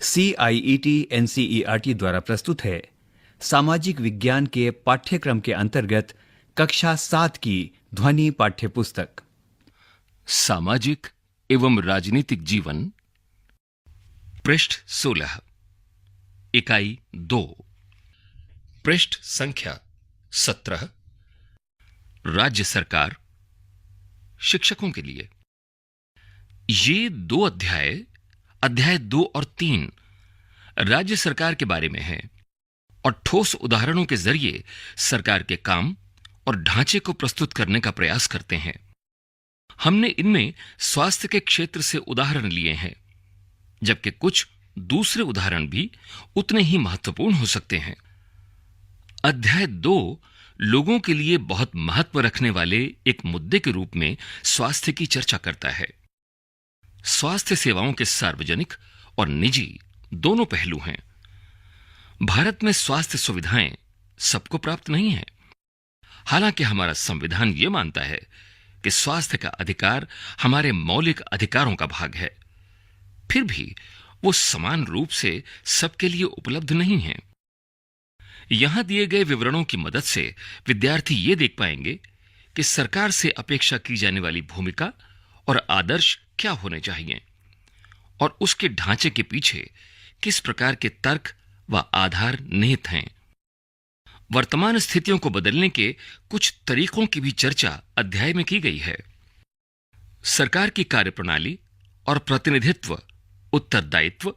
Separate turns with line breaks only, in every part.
CIET NCERT द्वारा प्रस्तुत है सामाजिक विज्ञान के पाठ्यक्रम के अंतर्गत कक्षा 7 की ध्वनि पाठ्य पुस्तक
सामाजिक एवं राजनीतिक जीवन, पृष्ठ 16, इकाई 2, पृष्ठ संख्या 17, राज्य सरकार शिक्षकों के लिए। ये दो अध्याय 2 और 3 राज्य सरकार के बारे में है और ठोस उदाहरणों के जरिए सरकार के काम और ढांचे को प्रस्तुत करने का प्रयास करते हैं। हमने इनमें स्वास्थ्य के क्षेत्र से उदाहरण लिए हैं, जबकि कुछ दूसरे उदाहरण भी उतने ही महत्वपूर्ण हो सकते हैं। अध्याय 2 लोगों के लिए बहुत महत्व रखने वाले एक मुद्दे के रूप में स्वास्थ्य की चर्चा करता है। स्वास्थ्य सेवाओं के सार्वजनिक और निजी दोनों पहलू हैं। भारत में स्वास्थ्य सुविधाएं सबको प्राप्त नहीं है। हालांकि हमारा संविधान यह मानता है कि स्वास्थ्य का अधिकार हमारे मौलिक अधिकारों का भाग है, फिर भी वो समान रूप से सबके लिए उपलब्ध नहीं है। यहां दिए गए विवरणों की मदद से विद्यार्थी ये देख पाएंगे कि सरकार से अपेक्षा की जाने वाली भूमिका और आदर्श क्या होने चाहिए और उसके ढांचे के पीछे किस प्रकार के तर्क व आधार निहित हैं। वर्तमान स्थितियों को बदलने के कुछ तरीकों की भी चर्चा अध्याय में की गई है। सरकार की कार्यप्रणाली और प्रतिनिधित्व, उत्तरदायित्व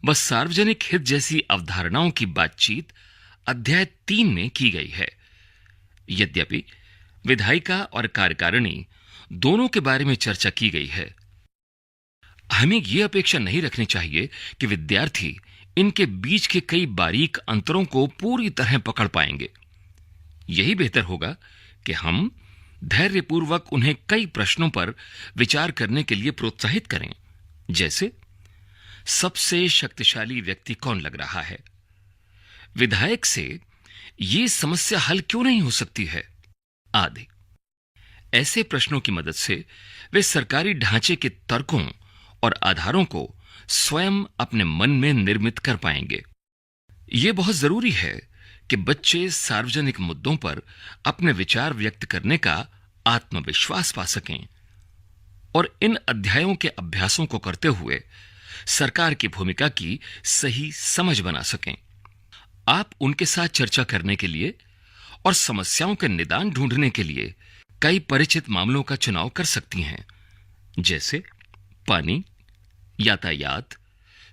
व सार्वजनिक हित जैसी अवधारणाओं की बातचीत अध्याय 3 में की गई है। यद्यपि विधायिका और कार्यकारिणी दोनों के बारे में चर्चा की गई है, हमें यह अपेक्षा नहीं रखनी चाहिए कि विद्यार्थी इनके बीच के कई बारीक अंतरों को पूरी तरह पकड़ पाएंगे। यही बेहतर होगा कि हम धैर्यपूर्वक उन्हें कई प्रश्नों पर विचार करने के लिए प्रोत्साहित करें, जैसे सबसे शक्तिशाली व्यक्ति कौन लग रहा है, विधायक से यह समस्या हल क्यों नहीं हो सकती है, आदि। ऐसे प्रश्नों की मदद से वे सरकारी ढांचे के तर्कों और आधारों को स्वयं अपने मन में निर्मित कर पाएंगे। यह बहुत जरूरी है कि बच्चे सार्वजनिक मुद्दों पर अपने विचार व्यक्त करने का आत्मविश्वास पा सकें और इन अध्यायों के अभ्यासों को करते हुए सरकार की भूमिका की सही समझ बना सकें। आप उनके साथ चर्चा करने के लिए और समस्याओं के निदान ढूंढने के लिए कई परिचित मामलों का चुनाव कर सकती हैं, जैसे पानी, यातायात,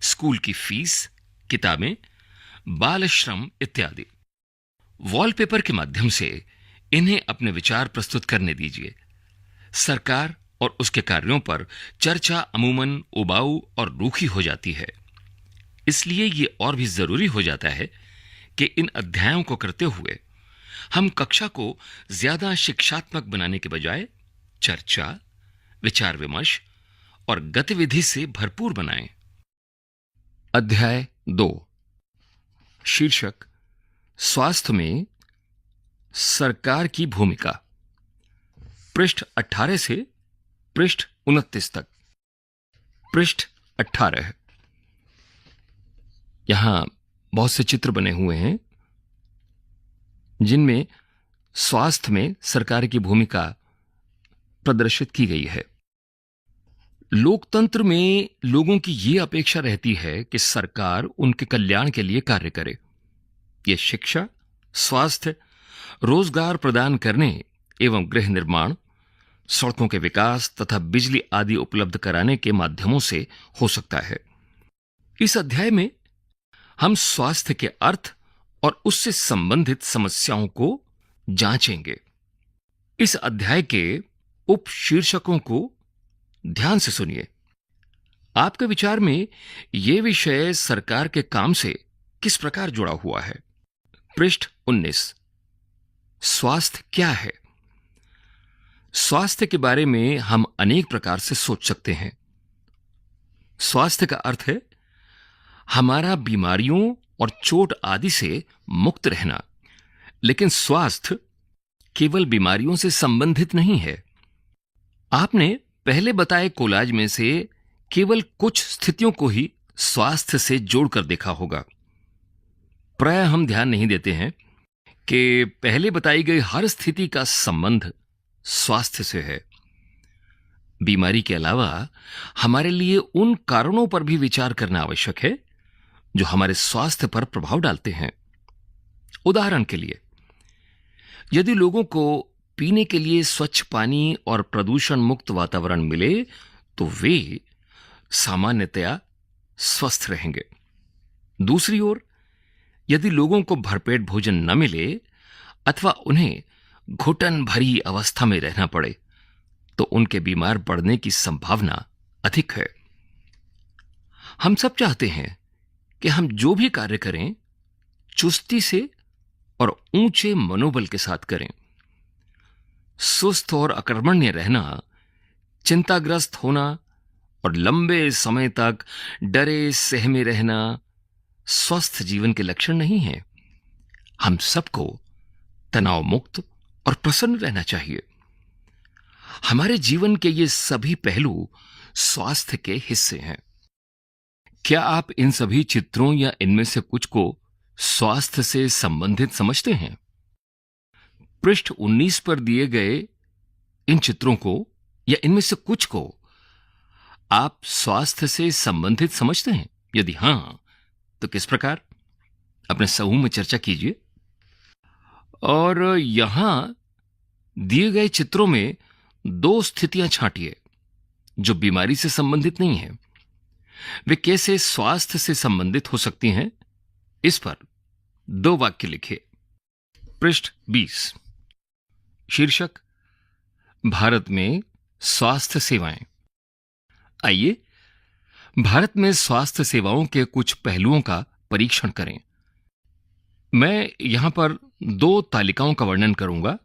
स्कूल की फीस, किताबें, बाल श्रम इत्यादि। वॉलपेपर के माध्यम से इन्हें अपने विचार प्रस्तुत करने दीजिए। सरकार और उसके कार्यों पर चर्चा अमूमन उबाऊ और रूखी हो जाती है। इसलिए यह और भी जरूरी हो जाता है कि इन अध्यायों को करते हुए हम कक्षा को ज्यादा शिक्षात्मक बनाने के बजाय चर्चा, विचार विमर्श और गतिविधि से भरपूर बनाएं। अध्याय 2, शीर्षक स्वास्थ्य में सरकार की भूमिका, पृष्ठ 18 से पृष्ठ 29 तक। पृष्ठ 18, यहां बहुत से चित्र बने हुए हैं जिनमें स्वास्थ्य में सरकार की भूमिका प्रदर्शित की गई है। लोकतंत्र में लोगों की यह अपेक्षा रहती है कि सरकार उनके कल्याण के लिए कार्य करे। यह शिक्षा, स्वास्थ्य, रोजगार प्रदान करने एवं गृह निर्माण, सड़कों के विकास तथा बिजली आदि उपलब्ध कराने के माध्यमों से हो सकता है। इस अध्याय में हम स्वास्थ्य के अर्थ और उससे संबंधित समस्याओं को जांचेंगे। इस अध्याय के उपशीर्षकों को ध्यान से सुनिए। आपके विचार में यह विषय सरकार के काम से किस प्रकार जुड़ा हुआ है? पृष्ठ 19, स्वास्थ्य क्या है? स्वास्थ्य के बारे में हम अनेक प्रकार से सोच सकते हैं। स्वास्थ्य का अर्थ है हमारा बीमारियों और चोट आदि से मुक्त रहना, लेकिन स्वास्थ्य केवल बीमारियों से संबंधित नहीं है। आपने पहले बताए कोलाज में से केवल कुछ स्थितियों को ही स्वास्थ्य से जोड़कर देखा होगा। प्राय हम ध्यान नहीं देते हैं कि पहले बताई गई हर स्थिति का संबंध स्वास्थ्य से है। बीमारी के अलावा हमारे लिए उन कारणों पर भी विचार करना आवश्यक है जो हमारे स्वास्थ्य पर प्रभाव डालते हैं। उदाहरण के लिए, यदि लोगों को पीने के लिए स्वच्छ पानी और प्रदूषण मुक्त वातावरण मिले तो वे सामान्यतया स्वस्थ रहेंगे। दूसरी ओर, यदि लोगों को भरपेट भोजन न मिले अथवा उन्हें घुटन भरी अवस्था में रहना पड़े तो उनके बीमार पड़ने की संभावना अधिक है। हम सब चाहते हैं कि हम जो भी कार्य करें चुस्ती से और ऊंचे मनोबल के साथ करें। सुस्त और अकर्मण्य रहना, चिंताग्रस्त होना और लंबे समय तक डरे सहमे रहना स्वस्थ जीवन के लक्षण नहीं है। हम सबको तनाव मुक्त और प्रसन्न रहना चाहिए। हमारे जीवन के ये सभी पहलू स्वास्थ्य के हिस्से हैं। क्या आप इन सभी चित्रों या इनमें से कुछ को स्वास्थ्य से संबंधित समझते हैं? पृष्ठ 19 पर दिए गए इन चित्रों को या इनमें से कुछ को आप स्वास्थ्य से संबंधित समझते हैं? यदि हां, तो किस प्रकार? अपने समूह में चर्चा कीजिए। और यहां दिए गए चित्रों में 2 स्थितियां छांटिए जो बीमारी से संबंधित नहीं है। वे कैसे स्वास्थ्य से संबंधित हो सकती हैं, इस पर 2 वाक्य लिखिए। पृष्ठ 20, शीर्षक भारत में स्वास्थ्य सेवाएं। आइए भारत में स्वास्थ्य सेवाओं के कुछ पहलुओं का परीक्षण करें। मैं यहां पर 2 तालिकाओं का वर्णन करूंगा,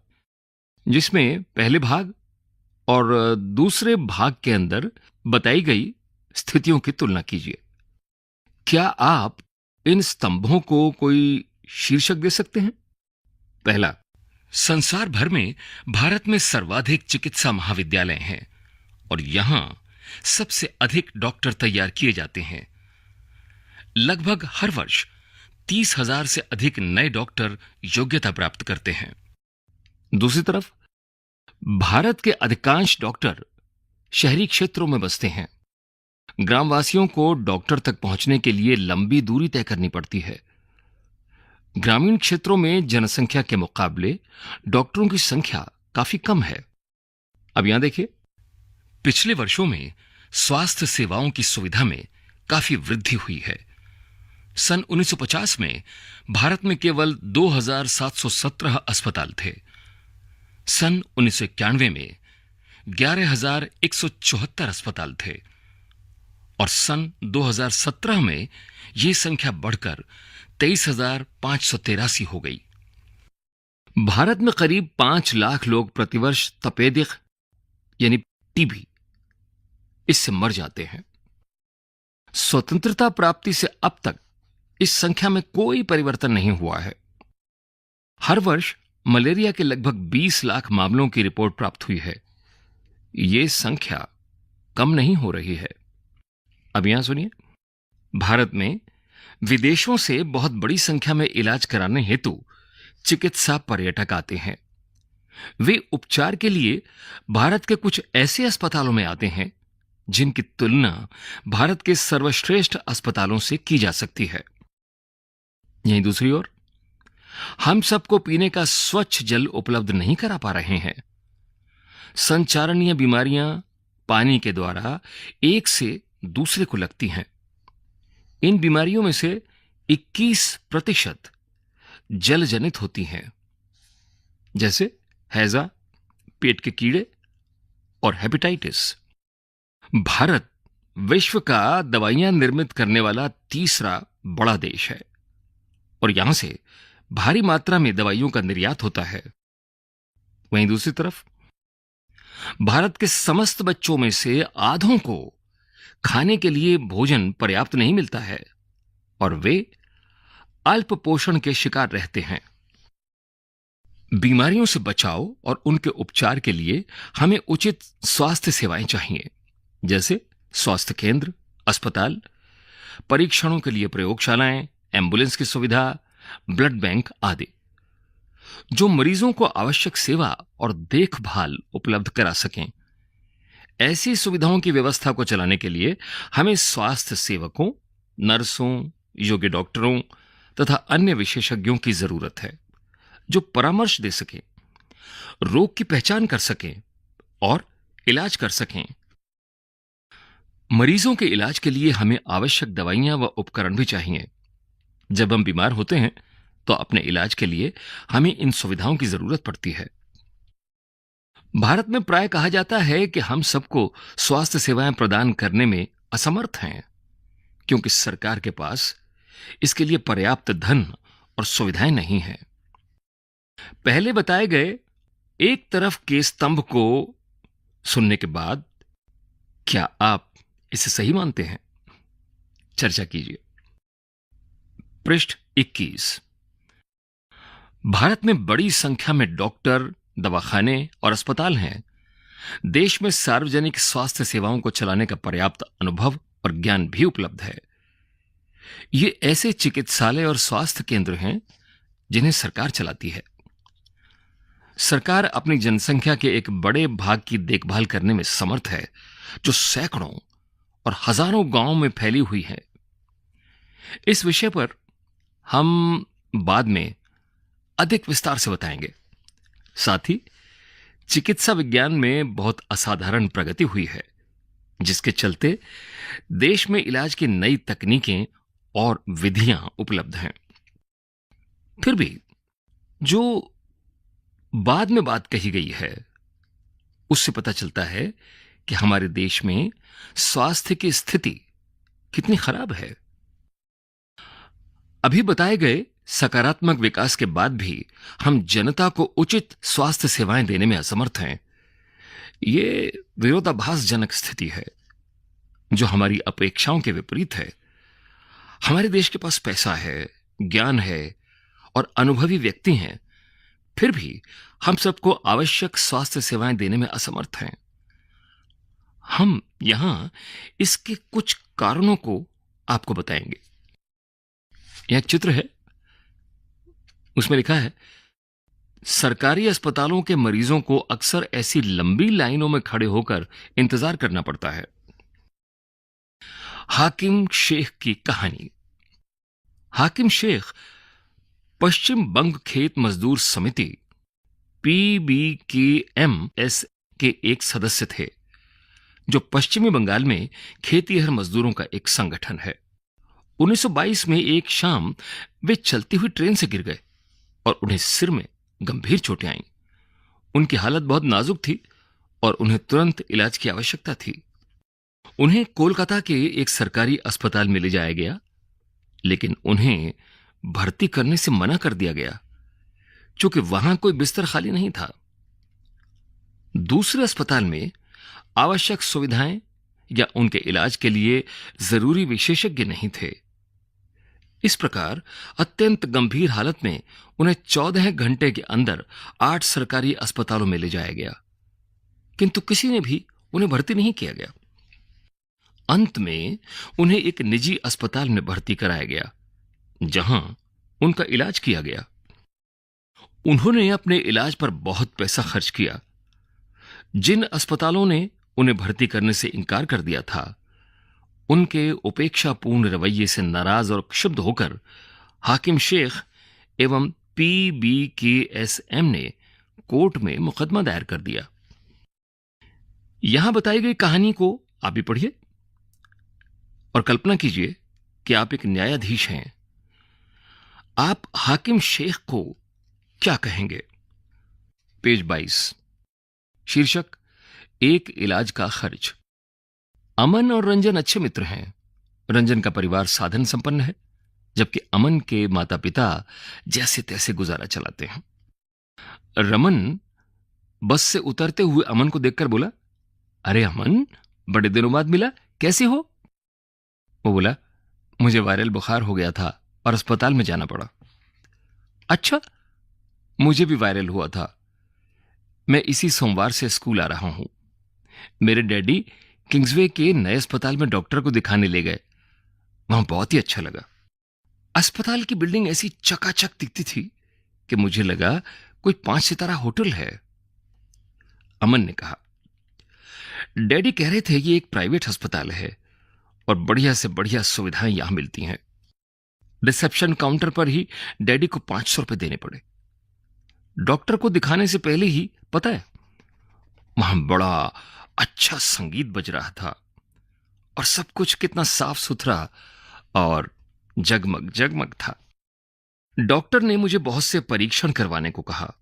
जिसमें पहले भाग और दूसरे भाग के अंदर बताई गई स्थितियों की तुलना कीजिए। क्या आप इन स्तंभों को कोई शीर्षक दे सकते हैं? पहला, संसार भर में भारत में सर्वाधिक चिकित्सा महाविद्यालय हैं और यहां सबसे अधिक डॉक्टर तैयार किए जाते हैं। लगभग हर वर्ष 30,000 से अधिक नए डॉक्टर योग्यता प्राप्त करते हैं। दूसरी तरफ, भारत के अधिकांश डॉक्टर शहरी क्षेत्रों में बसते हैं। ग्रामवासियों को डॉक्टर तक पहुंचने के लिए लंबी दूरी तय करनी पड़ती है। ग्रामीण क्षेत्रों में जनसंख्या के मुकाबले डॉक्टरों की संख्या काफी कम है। अब यहां देखिए, पिछले वर्षों में स्वास्थ्य सेवाओं की सुविधा में काफी वृद्धि हुई है। सन 1950 में भारत में केवल 2,717 अस्पताल थे। सन 1991 में 11,174 अस्पताल थे और सन 2017 में यह संख्या बढ़कर 23,583 हो गई। भारत में करीब 5 लाख लोग प्रतिवर्ष तपेदिक यानी टीबी इससे मर जाते हैं। स्वतंत्रता प्राप्ति से अब तक इस संख्या में कोई परिवर्तन नहीं हुआ है। हर वर्ष मलेरिया के लगभग 20 लाख मामलों की रिपोर्ट प्राप्त हुई है। यह संख्या कम नहीं हो रही है। अब यहां सुनिए, भारत में विदेशों से बहुत बड़ी संख्या में इलाज कराने हेतु चिकित्सा पर्यटक आते हैं। वे उपचार के लिए भारत के कुछ ऐसे अस्पतालों में आते हैं जिनकी तुलना भारत के सर्वश्रेष्ठ अस्पतालों से की जा सकती है। यहीं दूसरी ओर, हम सबको पीने का स्वच्छ जल उपलब्ध नहीं करा पा रहे हैं। संचारणीय बीमारियां पानी के द्वारा एक से दूसरे को लगती हैं। इन बीमारियों में से 21% जल जनित होती हैं, जैसे हैजा, पेट के कीड़े और हेपेटाइटिस। भारत विश्व का दवाइयां निर्मित करने वाला तीसरा बड़ा देश है और यहां से भारी मात्रा में दवाइयों का निर्यात होता है। वहीं दूसरी तरफ, भारत के समस्त बच्चों में से आधों को खाने के लिए भोजन पर्याप्त नहीं मिलता है और वे अल्प पोषण के शिकार रहते हैं। बीमारियों से बचाव और उनके उपचार के लिए हमें उचित स्वास्थ्य सेवाएं चाहिए, जैसे स्वास्थ्य केंद्र, अस्पताल, परीक्षणों के लिए प्रयोगशालाएं, एम्बुलेंस की सुविधा, ब्लड बैंक आदि, जो मरीजों को आवश्यक सेवा और देखभाल उपलब्ध करा सकें। ऐसी सुविधाओं की व्यवस्था को चलाने के लिए हमें स्वास्थ्य सेवकों, नर्सों, योग्य डॉक्टरों तथा अन्य विशेषज्ञों की जरूरत है, जो परामर्श दे सकें, रोग की पहचान कर सकें और इलाज कर सकें। मरीजों के इलाज के लिए हमें आवश्यक दवाइयां व उपकरण भी चाहिए। जब हम बीमार होते हैं तो अपने इलाज के लिए हमें इन सुविधाओं की जरूरत पड़ती है। भारत में प्राय कहा जाता है कि हम सबको स्वास्थ्य सेवाएं प्रदान करने में असमर्थ हैं, क्योंकि सरकार के पास इसके लिए पर्याप्त धन और सुविधाएं नहीं हैं। पहले बताए गए एक तरफ के स्तंभ को सुनने के बाद क्या आप इसे सही मानते हैं? चर्चा कीजिए। पृष्ठ 21। भारत में बड़ी संख्या में डॉक्टर, दवाखाने और अस्पताल हैं। देश में सार्वजनिक स्वास्थ्य सेवाओं को चलाने का पर्याप्त अनुभव और ज्ञान भी उपलब्ध है। ये ऐसे चिकित्सालय और स्वास्थ्य केंद्र हैं जिन्हें सरकार चलाती है। सरकार अपनी जनसंख्या के एक बड़े भाग की देखभाल करने में समर्थ है, जो सैकड़ों और हजारों गांवों में फैली हुई है। इस विषय पर हम बाद में अधिक विस्तार से बताएंगे। साथ ही चिकित्सा विज्ञान में बहुत असाधारण प्रगति हुई है, जिसके चलते देश में इलाज की नई तकनीकें और विधियां उपलब्ध हैं। फिर भी जो बाद में बात कही गई है, उससे पता चलता है कि हमारे देश में स्वास्थ्य की स्थिति कितनी खराब है। अभी बताए गए सकारात्मक विकास के बाद भी हम जनता को उचित स्वास्थ्य सेवाएं देने में असमर्थ हैं। ये विरोधाभासजनक स्थिति है, जो हमारी अपेक्षाओं के विपरीत है। हमारे देश के पास पैसा है, ज्ञान है और अनुभवी व्यक्ति हैं, फिर भी हम सबको आवश्यक स्वास्थ्य सेवाएं देने में असमर्थ हैं। हम यहां इसके कुछ कारणों को आपको बताएंगे। यह एक चित्र है, उसमें लिखा है, सरकारी अस्पतालों के मरीजों को अक्सर ऐसी लंबी लाइनों में खड़े होकर इंतजार करना पड़ता है। हाकिम शेख की कहानी। हाकिम शेख पश्चिम बंग खेत मजदूर समिति PBKMS के एक सदस्य थे, जो पश्चिमी बंगाल में खेतीहर मजदूरों का एक संगठन है। 1922 में एक शाम वे चलती हुई ट्रेन से गिर गए और उन्हें सिर में गंभीर चोटें आईं। उनकी हालत बहुत नाजुक थी और उन्हें तुरंत इलाज की आवश्यकता थी। उन्हें कोलकाता के एक सरकारी अस्पताल में ले जाया गया, लेकिन उन्हें भर्ती करने से मना कर दिया गया, क्योंकि वहां कोई बिस्तर खाली नहीं था। दूसरे अस्पताल में आवश्यक सुविधाएं या उनके इलाज के लिए जरूरी विशेषज्ञ नहीं थे। इस प्रकार अत्यंत गंभीर हालत में उन्हें 14 घंटे के अंदर 8 सरकारी अस्पतालों में ले जाया गया, किंतु किसी ने भी उन्हें भर्ती नहीं किया गया। अंत में उन्हें एक निजी अस्पताल में भर्ती कराया गया, जहां उनका इलाज किया गया। उन्होंने अपने इलाज पर बहुत पैसा खर्च किया। जिन अस्पतालों ने उन्हें भर्ती करने से इनकार कर दिया था, उनके उपेक्षापूर्ण रवैये से नाराज और क्षुब्ध होकर हाकिम शेख एवं PBKSM ने कोर्ट में मुकदमा दायर कर दिया। यहां बताई गई कहानी को आप भी पढ़िए और कल्पना कीजिए कि आप एक न्यायाधीश हैं। आप हाकिम शेख को क्या कहेंगे? पेज 22, शीर्षक एक इलाज का खर्च। अमन और रंजन अच्छे मित्र हैं। रंजन का परिवार साधन संपन्न है, जबकि अमन के माता पिता जैसे तैसे गुजारा चलाते हैं। रमन बस से उतरते हुए अमन को देखकर बोला, अरे अमन, बड़े दिनों बाद मिला, कैसे हो? वो बोला, मुझे वायरल बुखार हो गया था और अस्पताल में जाना पड़ा। अच्छा, मुझे भी वायरल हुआ था। मैं इसी सोमवार से स्कूल आ रहा हूं। मेरे डैडी किंग्सवे के नए अस्पताल में डॉक्टर को दिखाने ले गए। वहां बहुत ही अच्छा लगा। अस्पताल की बिल्डिंग ऐसी चकाचक दिखती थी कि मुझे लगा कोई 5 सितारा होटल है। अमन ने कहा, डैडी कह रहे थे ये एक प्राइवेट अस्पताल है और बढ़िया से बढ़िया सुविधाएं यहां मिलती हैं। रिसेप्शन काउंटर पर ही डैडी को 500 रुपए देने पड़े। डॉक्टर को दिखाने से पहले ही, पता है, वहां बड़ा अच्छा संगीत बज रहा था और सब कुछ कितना साफ सुथरा और जगमग जगमग था। डॉक्टर ने मुझे बहुत से परीक्षण करवाने को कहा,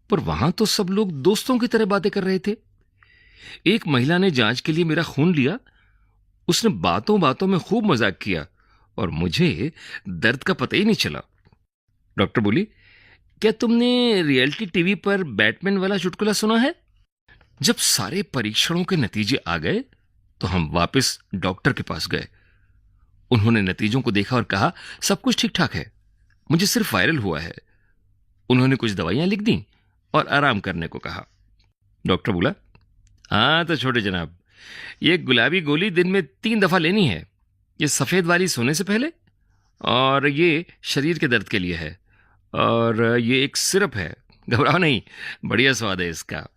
पर वहां तो सब लोग दोस्तों की तरह बातें कर रहे थे। एक महिला ने जांच के लिए मेरा खून लिया। उसने बातों बातों में खूब मजाक किया और मुझे दर्द का पता ही नहीं चला। डॉक्टर बोली, क्या तुमने रियलिटी टीवी पर बैटमैन वाला चुटकुला सुना है? जब सारे परीक्षणों के नतीजे आ गए तो हम वापस डॉक्टर के पास गए। उन्होंने नतीजों को देखा और कहा, सब कुछ ठीक ठाक है, मुझे सिर्फ वायरल हुआ है। उन्होंने कुछ दवाइयां लिख दी और आराम करने को कहा। डॉक्टर बोला, हाँ तो छोटे जनाब, ये गुलाबी गोली दिन में 3 दफा लेनी है। ये सफेद वाली सोने से पहले, और ये शरीर के दर्द के लिए है, और ये एक सिरप है, घबराओ नहीं, बढ़िया स्वाद है इसका।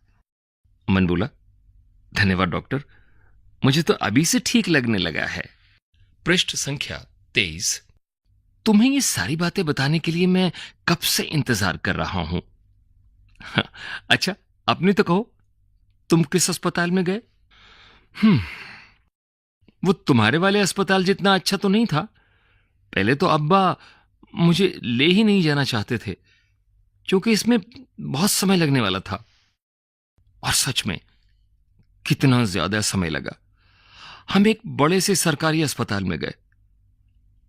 मन बोला, धन्यवाद डॉक्टर, मुझे तो अभी से ठीक लगने लगा है। पृष्ठ संख्या 23। तुम्हें ये सारी बातें बताने के लिए मैं कब से इंतजार कर रहा हूं। अच्छा, अपने तो कहो, तुम किस अस्पताल में गए? वो तुम्हारे वाले अस्पताल जितना अच्छा तो नहीं था। पहले तो अब्बा मुझे ले ही नहीं जाना चाहते थे, क्योंकि इसमें बहुत समय लगने वाला था। और सच में कितना ज्यादा समय लगा। हम एक बड़े से सरकारी अस्पताल में गए।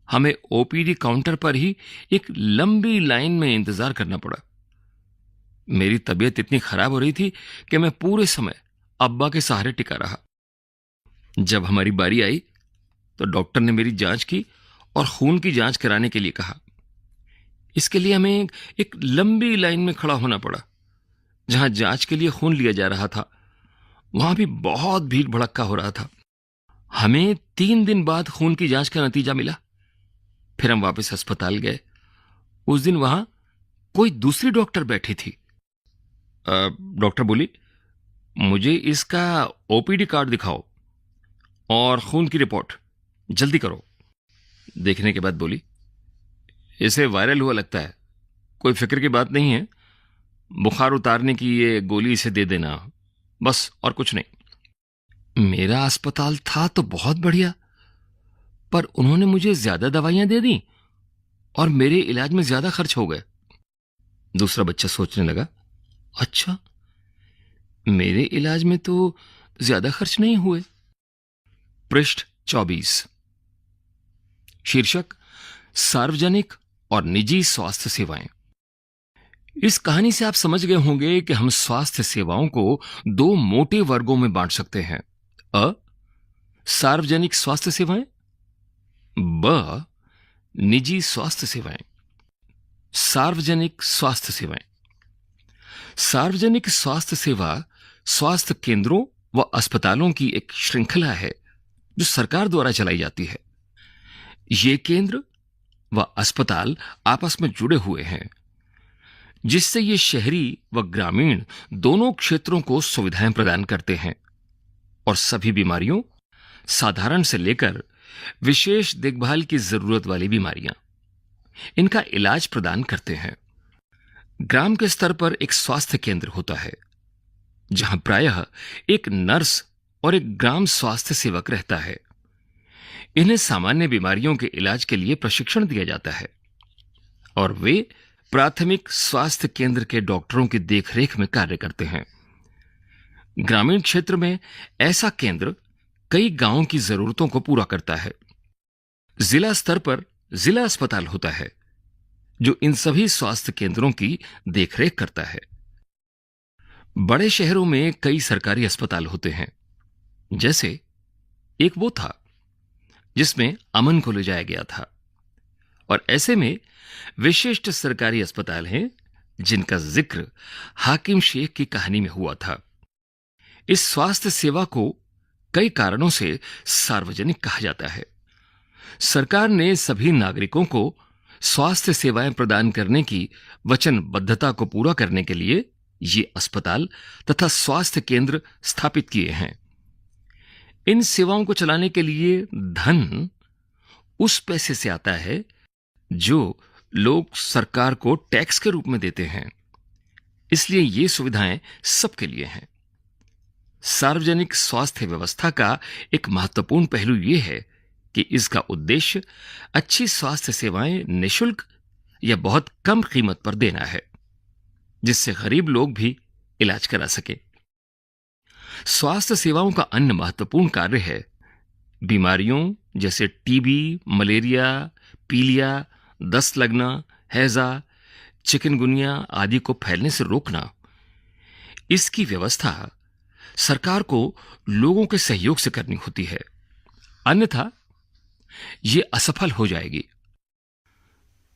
हमें ओपीडी काउंटर पर ही एक लंबी लाइन में इंतजार करना पड़ा। मेरी तबीयत इतनी खराब हो रही थी कि मैं पूरे समय अब्बा के सहारे टिका रहा। जब हमारी बारी आई तो डॉक्टर ने मेरी जांच की और खून की जांच कराने के लिए कहा। इसके लिए हमें एक लंबी लाइन में खड़ा होना पड़ा। जहां जांच के लिए खून लिया जा रहा था, वहां भी बहुत भीड़ भड़क्का हो रहा था। हमें 3 दिन बाद खून की जांच का नतीजा मिला। फिर हम वापस अस्पताल गए। उस दिन वहां कोई दूसरी डॉक्टर बैठी थी। डॉक्टर बोली, मुझे इसका ओपीडी कार्ड दिखाओ और खून की रिपोर्ट, जल्दी करो। देखने के बाद बोली, इसे वायरल हुआ लगता है, कोई फिक्र की बात नहीं है, बुखार उतारने की ये गोली इसे दे देना, बस, और कुछ नहीं। मेरा अस्पताल था तो बहुत बढ़िया, पर उन्होंने मुझे ज्यादा दवाइयां दे दी और मेरे इलाज में ज्यादा खर्च हो गए। दूसरा बच्चा सोचने लगा, अच्छा, मेरे इलाज में तो ज्यादा खर्च नहीं हुए। पृष्ठ 24। शीर्षक, सार्वजनिक और निजी स्वास्थ्य सेवाएं। इस कहानी से आप समझ गए होंगे कि हम स्वास्थ्य सेवाओं को 2 मोटे वर्गों में बांट सकते हैं। अ, सार्वजनिक स्वास्थ्य सेवाएं, ब, निजी स्वास्थ्य सेवाएं। सार्वजनिक स्वास्थ्य सेवाएं। सार्वजनिक स्वास्थ्य सेवा स्वास्थ्य केंद्रों व अस्पतालों की एक श्रृंखला है जो सरकार द्वारा चलाई जाती है। ये केंद्र व अस्पताल आपस में जुड़े हुए हैं, जिससे ये शहरी व ग्रामीण दोनों क्षेत्रों को सुविधाएं प्रदान करते हैं और सभी बीमारियों, साधारण से लेकर विशेष देखभाल की जरूरत वाली बीमारियां, इनका इलाज प्रदान करते हैं। ग्राम के स्तर पर एक स्वास्थ्य केंद्र होता है, जहां प्रायः एक नर्स और एक ग्राम स्वास्थ्य सेवक रहता है। इन्हें सामान्य बीमारियों के इलाज के लिए प्रशिक्षण दिया जाता है और वे प्राथमिक स्वास्थ्य केंद्र के डॉक्टरों की देखरेख में कार्य करते हैं। ग्रामीण क्षेत्र में ऐसा केंद्र कई गांवों की जरूरतों को पूरा करता है। जिला स्तर पर जिला अस्पताल होता है, जो इन सभी स्वास्थ्य केंद्रों की देखरेख करता है। बड़े शहरों में कई सरकारी अस्पताल होते हैं। जैसे एक वो था जिसमें अमन को ले जाया गया था, और ऐसे में विशिष्ट सरकारी अस्पताल हैं जिनका जिक्र हाकिम शेख की कहानी में हुआ था। इस स्वास्थ्य सेवा को कई कारणों से सार्वजनिक कहा जाता है। सरकार ने सभी नागरिकों को स्वास्थ्य सेवाएं प्रदान करने की वचनबद्धता को पूरा करने के लिए ये अस्पताल तथा स्वास्थ्य केंद्र स्थापित किए हैं। इन सेवाओं को चलाने के लिए धन उस पैसे से आता है जो लोग सरकार को टैक्स के रूप में देते हैं, इसलिए ये सुविधाएं सबके लिए हैं। सार्वजनिक स्वास्थ्य व्यवस्था का एक महत्वपूर्ण पहलू यह है कि इसका उद्देश्य अच्छी स्वास्थ्य सेवाएं निःशुल्क या बहुत कम कीमत पर देना है, जिससे गरीब लोग भी इलाज करा सके। स्वास्थ्य सेवाओं का अन्य महत्वपूर्ण कार्य है बीमारियों जैसे टीबी, मलेरिया, पीलिया, दस्त लगना, हैजा, चिकनगुनिया आदि को फैलने से रोकना। इसकी व्यवस्था सरकार को लोगों के सहयोग से करनी होती है, अन्यथा यह असफल हो जाएगी।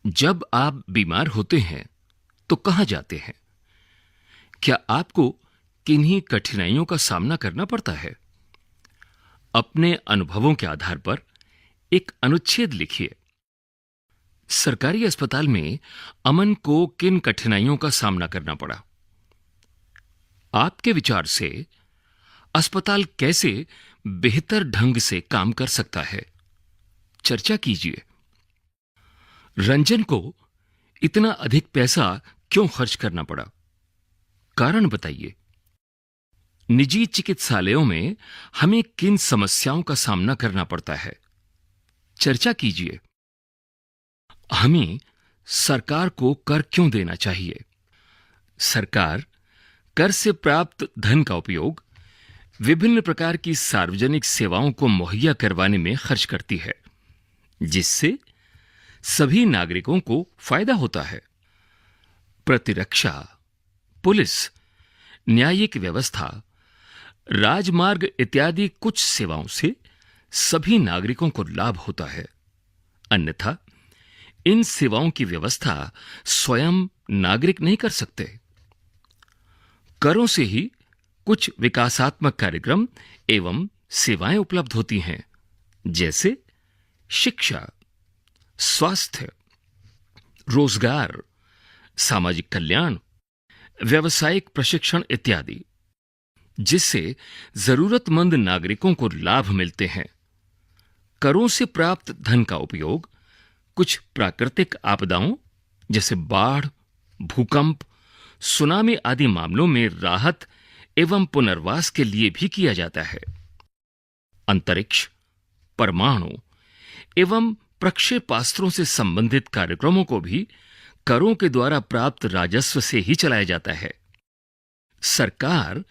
जब आप बीमार होते हैं तो कहां जाते हैं? क्या आपको किन्हीं कठिनाइयों का सामना करना पड़ता है? अपने अनुभवों के आधार पर एक अनुच्छेद लिखिए। सरकारी अस्पताल में अमन को किन कठिनाइयों का सामना करना पड़ा? आपके विचार से अस्पताल कैसे बेहतर ढंग से काम कर सकता है? चर्चा कीजिए। रंजन को इतना अधिक पैसा क्यों खर्च करना पड़ा? कारण बताइए। निजी चिकित्सालयों में हमें किन समस्याओं का सामना करना पड़ता है? चर्चा कीजिए। हमें सरकार को कर क्यों देना चाहिए? सरकार कर से प्राप्त धन का उपयोग विभिन्न प्रकार की सार्वजनिक सेवाओं को मुहैया करवाने में खर्च करती है, जिससे सभी नागरिकों को फायदा होता है। प्रतिरक्षा, पुलिस, न्यायिक व्यवस्था, राजमार्ग इत्यादि कुछ सेवाओं से सभी नागरिकों को लाभ होता है, अन्यथा इन सेवाओं की व्यवस्था स्वयं नागरिक नहीं कर सकते। करों से ही कुछ विकासात्मक कार्यक्रम एवं सेवाएं उपलब्ध होती हैं, जैसे शिक्षा, स्वास्थ्य, रोजगार, सामाजिक कल्याण, व्यावसायिक प्रशिक्षण इत्यादि, जिससे जरूरतमंद नागरिकों को लाभ मिलते हैं। करों से प्राप्त धन का उपयोग कुछ प्राकृतिक आपदाओं जैसे बाढ़, भूकंप, सुनामी आदि मामलों में राहत एवं पुनर्वास के लिए भी किया जाता है। अंतरिक्ष, परमाणु एवं प्रक्षेपास्त्रों से संबंधित कार्यक्रमों को भी करों के द्वारा प्राप्त राजस्व से ही चलाया जाता है। सरकार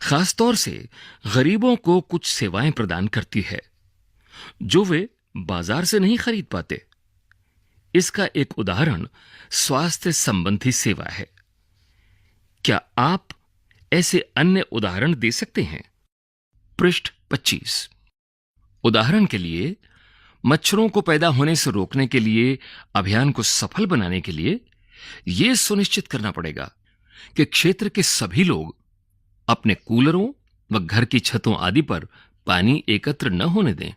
खासतौर से गरीबों को कुछ सेवाएं प्रदान करती है जो वे बाजार से नहीं खरीद पाते। इसका एक उदाहरण स्वास्थ्य संबंधी सेवा है। क्या आप ऐसे अन्य उदाहरण दे सकते हैं? पृष्ठ 25। उदाहरण के लिए, मच्छरों को पैदा होने से रोकने के लिए अभियान को सफल बनाने के लिए यह सुनिश्चित करना पड़ेगा कि क्षेत्र के सभी लोग अपने कूलरों व घर की छतों आदि पर पानी एकत्र न होने दें।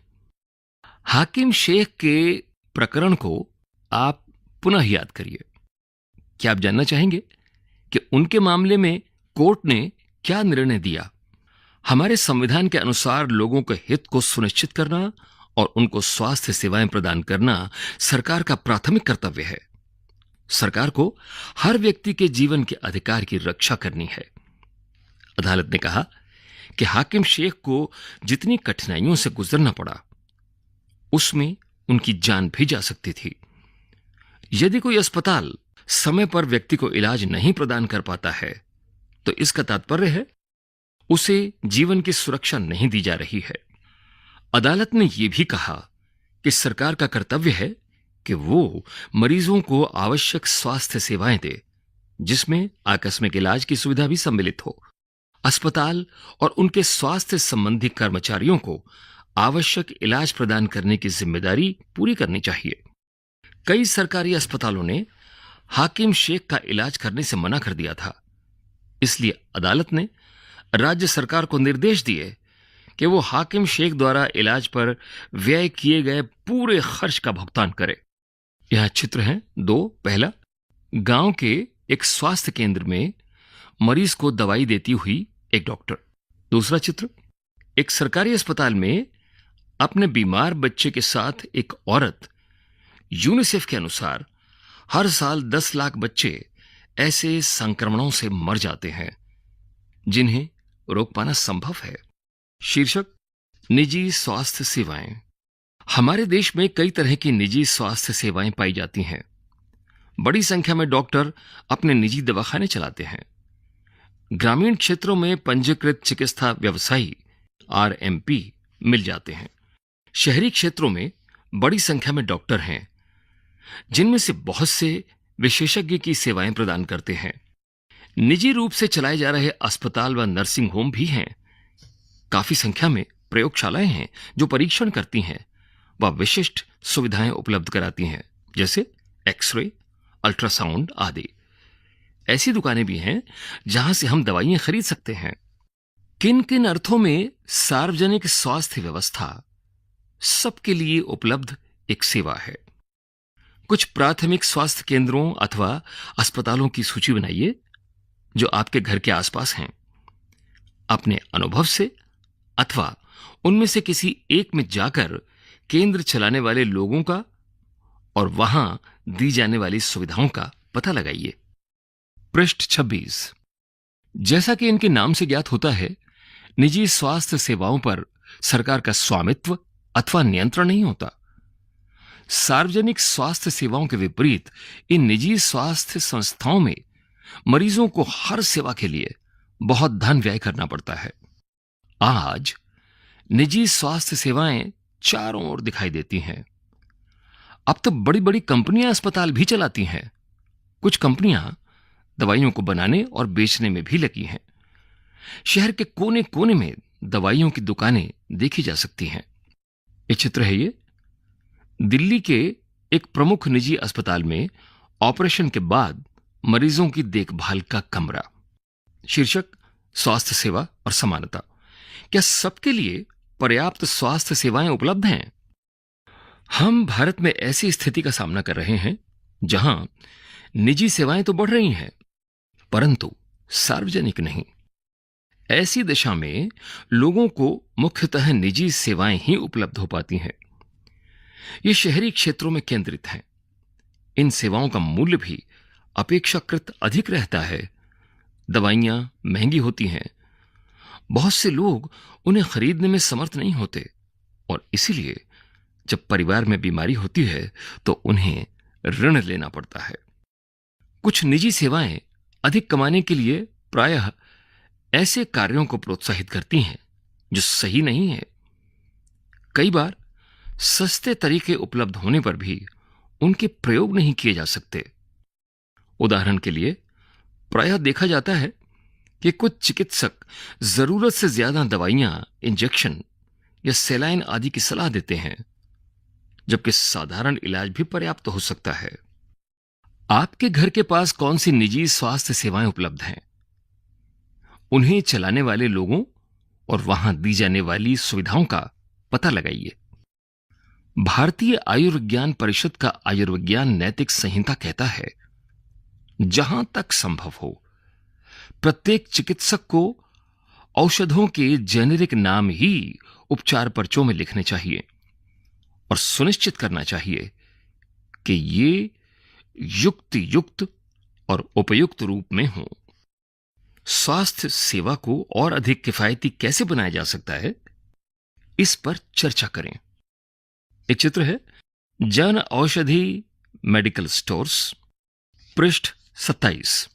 हाकिम शेख के प्रकरण को आप पुनः याद करिए। क्या आप जानना चाहेंगे कि उनके मामले में कोर्ट ने क्या निर्णय दिया? हमारे संविधान के अनुसार लोगों के हित को सुनिश्चित करना और उनको स्वास्थ्य सेवाएं प्रदान करना सरकार का प्राथमिक कर्तव्य है। सरकार को हर व्यक्ति के जीवन के अधिकार की रक्षा करनी है। अदालत ने कहा कि हाकिम शेख को जितनी कठिनाइयों से गुजरना पड़ा, उसमें उनकी जान भी जा सकती थी। यदि कोई अस्पताल समय पर व्यक्ति को इलाज नहीं प्रदान कर पाता है, तो इसका तात्पर्य है उसे जीवन की सुरक्षा नहीं दी जा रही है। अदालत ने यह भी कहा कि सरकार का कर्तव्य है कि वो मरीजों को आवश्यक स्वास्थ्य सेवाएं दे, जिसमें आकस्मिक इलाज की सुविधा भी सम्मिलित हो। अस्पताल और उनके स्वास्थ्य संबंधी कर्मचारियों को आवश्यक इलाज प्रदान करने की जिम्मेदारी पूरी करनी चाहिए। कई सरकारी अस्पतालों ने हाकिम शेख का इलाज करने से मना कर दिया था। इसलिए अदालत ने राज्य सरकार को निर्देश दिए कि वो हाकिम शेख द्वारा इलाज पर व्यय किए गए पूरे खर्च का भुगतान करे। यह चित्र है 2। पहला, गांव के एक स्वास्थ्य केंद्र में मरीज को दवाई देती हुई एक डॉक्टर। दूसरा चित्र, एक सरकारी अस्पताल में अपने बीमार बच्चे के साथ एक औरत। यूनिसेफ के अनुसार हर साल 10 लाख बच्चे ऐसे संक्रमणों से मर जाते हैं जिन्हें रोक पाना संभव है। शीर्षक, निजी स्वास्थ्य सेवाएं। हमारे देश में कई तरह की निजी स्वास्थ्य सेवाएं पाई जाती हैं। बड़ी संख्या में डॉक्टर अपने निजी दवाखाने चलाते हैं। ग्रामीण क्षेत्रों में पंजीकृत चिकित्सा व्यवसायी RMP मिल जाते हैं। शहरी क्षेत्रों में बड़ी संख्या में डॉक्टर हैं, जिनमें से बहुत से विशेषज्ञ की सेवाएं प्रदान करते हैं। निजी रूप से चलाए जा रहे अस्पताल व नर्सिंग होम भी हैं। काफी संख्या में प्रयोगशालाएं हैं जो परीक्षण करती हैं व विशिष्ट सुविधाएं उपलब्ध कराती हैं, जैसे एक्सरे, अल्ट्रासाउंड आदि। ऐसी दुकानें भी हैं जहां से हम दवाइयां खरीद सकते हैं। किन किन अर्थों में सार्वजनिक स्वास्थ्य व्यवस्था सबके लिए उपलब्ध एक सेवा है? कुछ प्राथमिक स्वास्थ्य केंद्रों अथवा अस्पतालों की सूची बनाइए जो आपके घर के आसपास हैं। अपने अनुभव से अथवा उनमें से किसी एक में जाकर केंद्र चलाने वाले लोगों का और वहां दी जाने वाली सुविधाओं का पता लगाइए। पृष्ठ 26। जैसा कि इनके नाम से ज्ञात होता है, निजी स्वास्थ्य सेवाओं पर सरकार का स्वामित्व अथवा नियंत्रण नहीं होता। सार्वजनिक स्वास्थ्य सेवाओं के विपरीत इन निजी स्वास्थ्य संस्थाओं में मरीजों को हर सेवा के लिए बहुत धन व्यय करना पड़ता है। आज निजी स्वास्थ्य सेवाएं चारों ओर दिखाई देती हैं। अब तो बड़ी बड़ी कंपनियां अस्पताल भी चलाती हैं। कुछ कंपनियां दवाइयों को बनाने और बेचने में भी लगी हैं। शहर के कोने कोने में दवाइयों की दुकानें देखी जा सकती हैं। ये चित्र है ये दिल्ली के एक प्रमुख निजी अस्पताल में ऑपरेशन के बाद मरीजों की देखभाल का कमरा। शीर्षक, स्वास्थ्य सेवा और समानता। क्या सबके लिए पर्याप्त स्वास्थ्य सेवाएं उपलब्ध हैं? हम भारत में ऐसी स्थिति का सामना कर रहे हैं जहां निजी सेवाएं तो बढ़ रही हैं, परंतु सार्वजनिक नहीं। ऐसी दशा में लोगों को मुख्यतः निजी सेवाएं ही उपलब्ध हो पाती हैं। ये शहरी क्षेत्रों में केंद्रित हैं। इन सेवाओं का मूल्य भी अपेक्षाकृत अधिक रहता है। दवाइयां महंगी होती हैं। बहुत से लोग उन्हें खरीदने में समर्थ नहीं होते और इसीलिए जब परिवार में बीमारी होती है तो उन्हें ऋण लेना पड़ता है। कुछ निजी सेवाएं अधिक कमाने के लिए प्रायः ऐसे कार्यों को प्रोत्साहित करती हैं जो सही नहीं है। कई बार सस्ते तरीके उपलब्ध होने पर भी उनके प्रयोग नहीं किए जा सकते। उदाहरण के लिए प्रायः देखा जाता है कि कुछ चिकित्सक जरूरत से ज्यादा दवाइयां, इंजेक्शन या सैलाइन आदि की सलाह देते हैं, जबकि साधारण इलाज भी पर्याप्त हो सकता है। आपके घर के पास कौन सी निजी स्वास्थ्य सेवाएं उपलब्ध हैं? उन्हें चलाने वाले लोगों और वहां दी जाने वाली सुविधाओं का पता लगाइए। भारतीय आयुर्विज्ञान परिषद का आयुर्विज्ञान नैतिक संहिता कहता है, जहां तक संभव हो प्रत्येक चिकित्सक को औषधों के जेनेरिक नाम ही उपचार पर्चों में लिखने चाहिए और सुनिश्चित करना चाहिए कि ये युक्त और उपयुक्त रूप में हो। स्वास्थ्य सेवा को और अधिक किफायती कैसे बनाया जा सकता है, इस पर चर्चा करें। एक चित्र है जन औषधि मेडिकल स्टोर्स। पृष्ठ 27।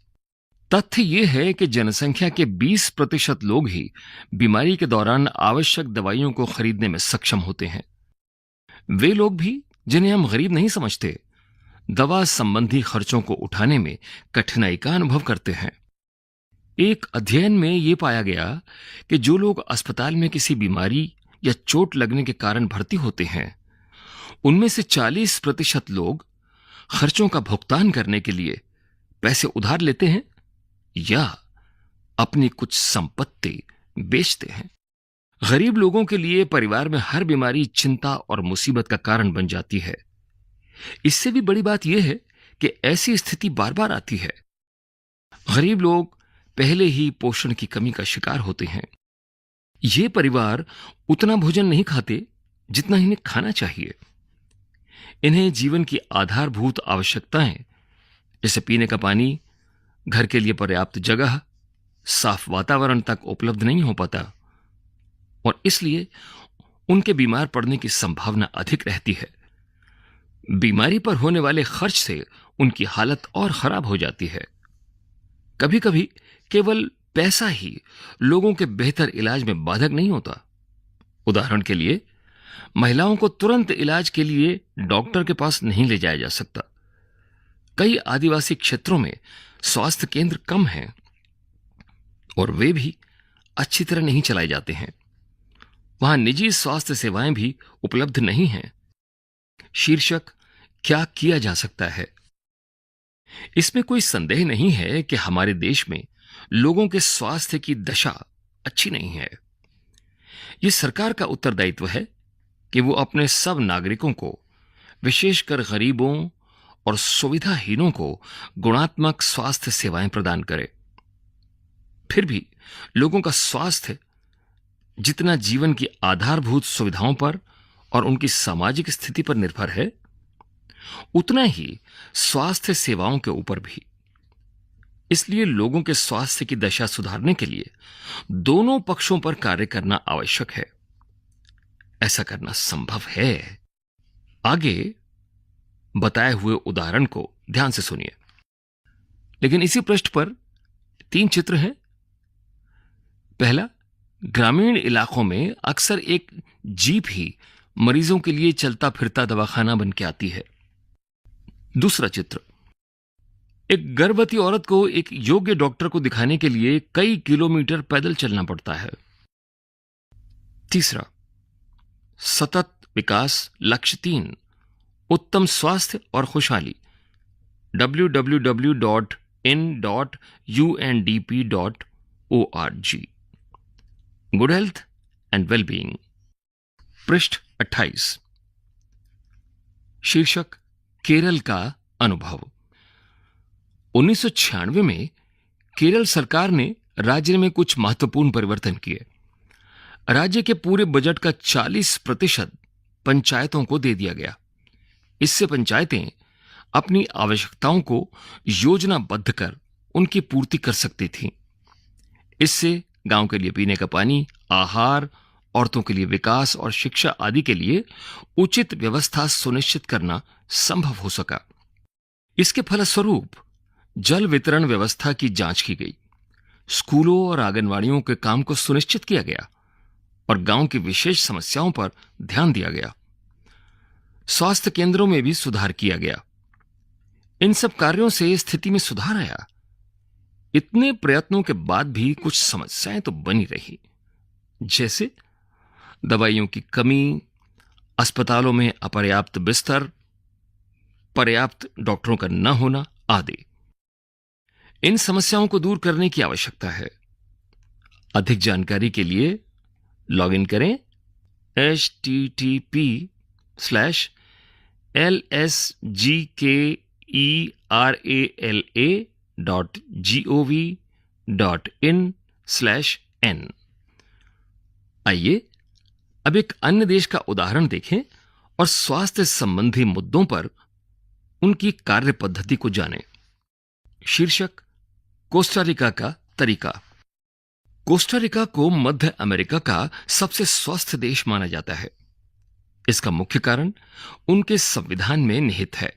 तथ्य यह है कि जनसंख्या के 20% लोग ही बीमारी के दौरान आवश्यक दवाइयों को खरीदने में सक्षम होते हैं। वे लोग भी जिन्हें हम गरीब नहीं समझते, दवा संबंधी खर्चों को उठाने में कठिनाई का अनुभव करते हैं। एक अध्ययन में यह पाया गया कि जो लोग अस्पताल में किसी बीमारी या चोट लगने के कारण भर्ती होते हैं, उनमें से 40% लोग खर्चों का भुगतान करने के लिए पैसे उधार लेते हैं या अपनी कुछ संपत्ति बेचते हैं। गरीब लोगों के लिए परिवार में हर बीमारी चिंता और मुसीबत का कारण बन जाती है। इससे भी बड़ी बात यह है कि ऐसी स्थिति बार बार आती है। गरीब लोग पहले ही पोषण की कमी का शिकार होते हैं। ये परिवार उतना भोजन नहीं खाते जितना इन्हें खाना चाहिए। इन्हें जीवन की आधारभूत आवश्यकताएं जैसे पीने का पानी, घर के लिए पर्याप्त जगह, साफ वातावरण तक उपलब्ध नहीं हो पाता और इसलिए उनके बीमार पड़ने की संभावना अधिक रहती है। बीमारी पर होने वाले खर्च से उनकी हालत और खराब हो जाती है। कभी कभी केवल पैसा ही लोगों के बेहतर इलाज में बाधक नहीं होता। उदाहरण के लिए, महिलाओं को तुरंत इलाज के लिए डॉक्टर के पास नहीं ले जाया जा सकता। कई आदिवासी क्षेत्रों में स्वास्थ्य केंद्र कम हैं और वे भी अच्छी तरह नहीं चलाए जाते हैं। वहां निजी स्वास्थ्य सेवाएं भी उपलब्ध नहीं हैं। शीर्षक क्या किया जा सकता है। इसमें कोई संदेह नहीं है कि हमारे देश में लोगों के स्वास्थ्य की दशा अच्छी नहीं है। यह सरकार का उत्तरदायित्व है कि वो अपने सब नागरिकों को, विशेषकर गरीबों और सुविधाहीनों को गुणात्मक स्वास्थ्य सेवाएं प्रदान करे। फिर भी लोगों का स्वास्थ्य जितना जीवन की आधारभूत सुविधाओं पर और उनकी सामाजिक स्थिति पर निर्भर है, उतना ही स्वास्थ्य सेवाओं के ऊपर भी। इसलिए लोगों के स्वास्थ्य की दशा सुधारने के लिए दोनों पक्षों पर कार्य करना आवश्यक है। ऐसा करना संभव है। आगे बताए हुए उदाहरण को ध्यान से सुनिए। लेकिन इसी पृष्ठ पर 3 चित्र हैं। पहला, ग्रामीण इलाकों में अक्सर एक जीप ही मरीजों के लिए चलता फिरता दवाखाना बन के आती है। दूसरा चित्र, एक गर्भवती औरत को एक योग्य डॉक्टर को दिखाने के लिए कई किलोमीटर पैदल चलना पड़ता है। तीसरा, सतत विकास लक्ष्य 3, उत्तम स्वास्थ्य और खुशहाली, www.in.undp.org, good health and wellbeing, पृष्ठ 28। शीर्षक केरल का अनुभव। 1996 में केरल सरकार ने राज्य में कुछ महत्वपूर्ण परिवर्तन किए। राज्य के पूरे बजट का 40% पंचायतों को दे दिया गया। इससे पंचायतें अपनी आवश्यकताओं को योजनाबद्ध कर उनकी पूर्ति कर सकती थीं। इससे गांव के लिए पीने का पानी, आहार, औरतों के लिए विकास और शिक्षा आदि के लिए उचित व्यवस्था सुनिश्चित करना संभव हो सका। इसके फलस्वरूप जल वितरण व्यवस्था की जांच की गई, स्कूलों और आंगनवाड़ियों के काम को सुनिश्चित किया गया और गांव की विशेष समस्याओं पर ध्यान दिया गया। स्वास्थ्य केंद्रों में भी सुधार किया गया। इन सब कार्यों से स्थिति में सुधार आया। इतने प्रयत्नों के बाद भी कुछ समस्याएं तो बनी रही, जैसे दवाइयों की कमी, अस्पतालों में अपर्याप्त बिस्तर, पर्याप्त डॉक्टरों का न होना आदि। इन समस्याओं को दूर करने की आवश्यकता है। अधिक जानकारी के लिए लॉगिन करें https://lsgkerala.gov.in/n। आइए अब एक अन्य देश का उदाहरण देखें और स्वास्थ्य संबंधी मुद्दों पर उनकी कार्य पद्धति को जानें। शीर्षक कोस्टारिका का तरीका। कोस्टारिका को मध्य अमेरिका का सबसे स्वस्थ देश माना जाता है। इसका मुख्य कारण उनके संविधान में निहित है।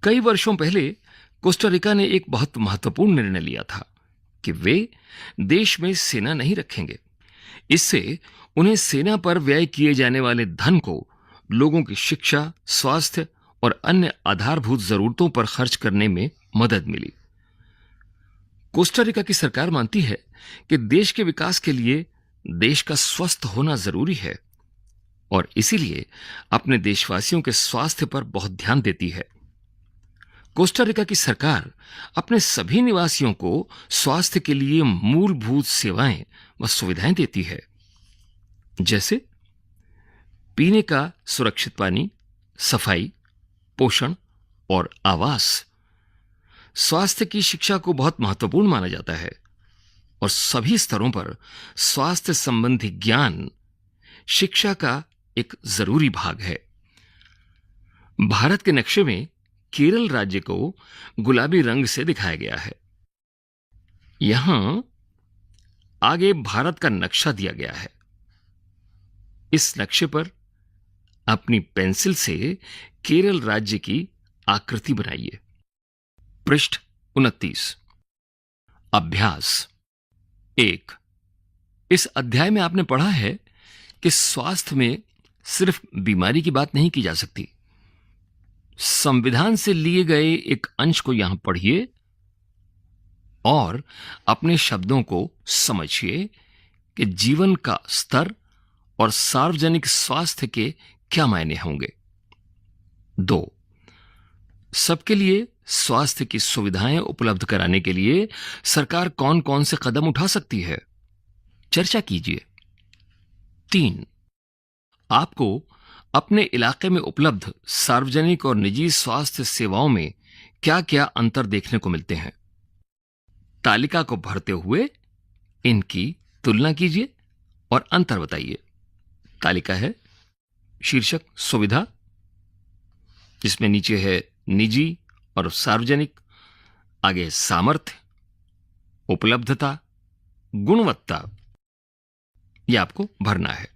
कई वर्षों पहले कोस्टारिका ने एक बहुत महत्वपूर्ण निर्णय लिया था कि वे देश में सेना नहीं रखेंगे। इससे उन्हें सेना पर व्यय किए जाने वाले धन को लोगों की शिक्षा, स्वास्थ्य और अन्य आधारभूत जरूरतों पर खर्च करने में मदद मिली। कोस्टारिका की सरकार मानती है कि देश के विकास के लिए देश का स्वस्थ होना जरूरी है और इसीलिए अपने देशवासियों के स्वास्थ्य पर बहुत ध्यान देती है। कोस्टारिका की सरकार अपने सभी निवासियों को स्वास्थ्य के लिए मूलभूत सेवाएं व सुविधाएं देती है। जैसे पीने का सुरक्षित पानी, सफाई, पोषण और आवास। स्वास्थ्य की शिक्षा को बहुत महत्वपूर्ण माना जाता है और सभी स्तरों पर स्वास्थ्य संबंधी ज्ञान शिक्षा का एक जरूरी भाग है। भारत के नक्शे में केरल राज्य को गुलाबी रंग से दिखाया गया है। यहां आगे भारत का नक्शा दिया गया है। इस नक्शे पर अपनी पेंसिल से केरल राज्य की आकृति बनाइए। पृष्ठ 29। अभ्यास 1। इस अध्याय में आपने पढ़ा है कि स्वास्थ्य में सिर्फ बीमारी की बात नहीं की जा सकती। संविधान से लिए गए एक अंश को यहां पढ़िए और अपने शब्दों को समझिए कि जीवन का स्तर और सार्वजनिक स्वास्थ्य के क्या मायने होंगे। 2। सबके लिए स्वास्थ्य की सुविधाएं उपलब्ध कराने के लिए सरकार कौन कौन से कदम उठा सकती है, चर्चा कीजिए। 3। आपको अपने इलाके में उपलब्ध सार्वजनिक और निजी स्वास्थ्य सेवाओं में क्या क्या अंतर देखने को मिलते हैं, तालिका को भरते हुए इनकी तुलना कीजिए और अंतर बताइए। तालिका है शीर्षक सुविधा, जिसमें नीचे है निजी और सार्वजनिक, आगे सामर्थ्य, उपलब्धता, गुणवत्ता, यह आपको भरना है।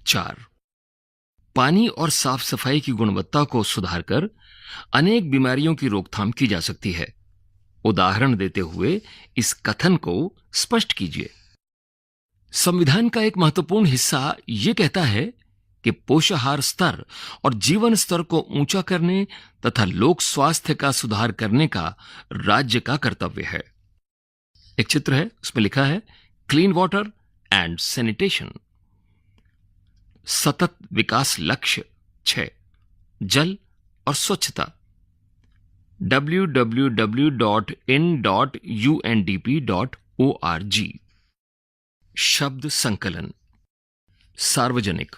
4। पानी और साफ सफाई की गुणवत्ता को सुधारकर अनेक बीमारियों की रोकथाम की जा सकती है। उदाहरण देते हुए इस कथन को स्पष्ट कीजिए। संविधान का एक महत्वपूर्ण हिस्सा यह कहता है कि पोषाहार स्तर और जीवन स्तर को ऊंचा करने तथा लोक स्वास्थ्य का सुधार करने का राज्य का कर्तव्य है। एक चित्र है, उसमें लिखा है क्लीन वाटर एंड सैनिटेशन। सतत विकास लक्ष्य 6, जल और स्वच्छता। www.in.undp.org। शब्द संकलन। सार्वजनिक,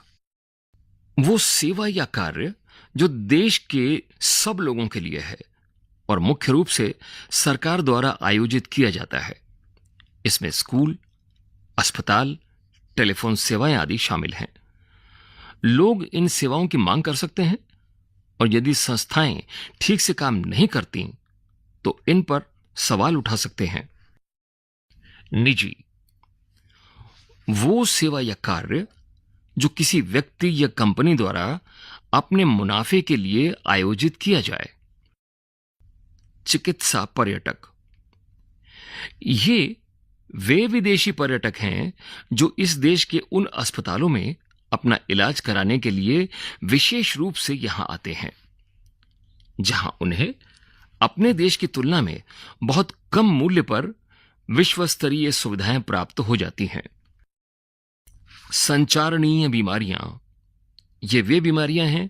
वो सेवा या कार्य जो देश के सब लोगों के लिए है और मुख्य रूप से सरकार द्वारा आयोजित किया जाता है। इसमें स्कूल, अस्पताल, टेलीफोन सेवाएं आदि शामिल हैं। लोग इन सेवाओं की मांग कर सकते हैं और यदि संस्थाएं ठीक से काम नहीं करती तो इन पर सवाल उठा सकते हैं। निजी, वो सेवा या कार्य जो किसी व्यक्ति या कंपनी द्वारा अपने मुनाफे के लिए आयोजित किया जाए। चिकित्सा पर्यटक, ये वे विदेशी पर्यटक हैं जो इस देश के उन अस्पतालों में अपना इलाज कराने के लिए विशेष रूप से यहां आते हैं जहां उन्हें अपने देश की तुलना में बहुत कम मूल्य पर विश्व स्तरीय सुविधाएं प्राप्त हो जाती हैं। संचारणीय बीमारियां, ये वे बीमारियां हैं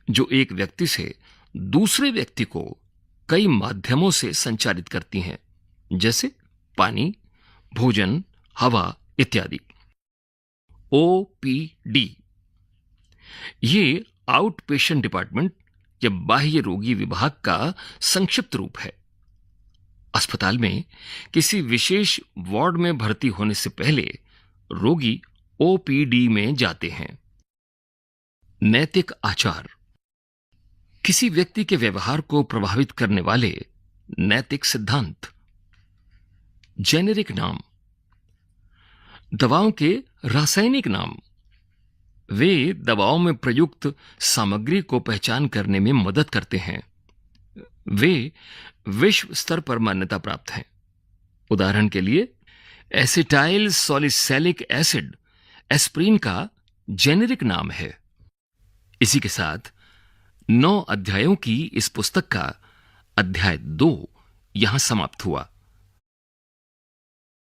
जो एक व्यक्ति से दूसरे व्यक्ति को कई माध्यमों से संचारित करती हैं, जैसे पानी, भोजन, हवा इत्यादि। ओपीडी, ये आउट पेशेंट डिपार्टमेंट या बाह्य रोगी विभाग का संक्षिप्त रूप है। अस्पताल में किसी विशेष वार्ड में भर्ती होने से पहले रोगी ओपीडी में जाते हैं। नैतिक आचार, किसी व्यक्ति के व्यवहार को प्रभावित करने वाले नैतिक सिद्धांत। जेनेरिक नाम, दवाओं के रासायनिक नाम, वे दवाओं में प्रयुक्त सामग्री को पहचान करने में मदद करते हैं। वे विश्व स्तर पर मान्यता प्राप्त हैं। उदाहरण के लिए एसिटाइल सॉलिसैलिक एसिड एस्प्रिन का जेनेरिक नाम है। इसी के साथ 9 अध्यायों की इस पुस्तक का अध्याय 2 यहां समाप्त हुआ।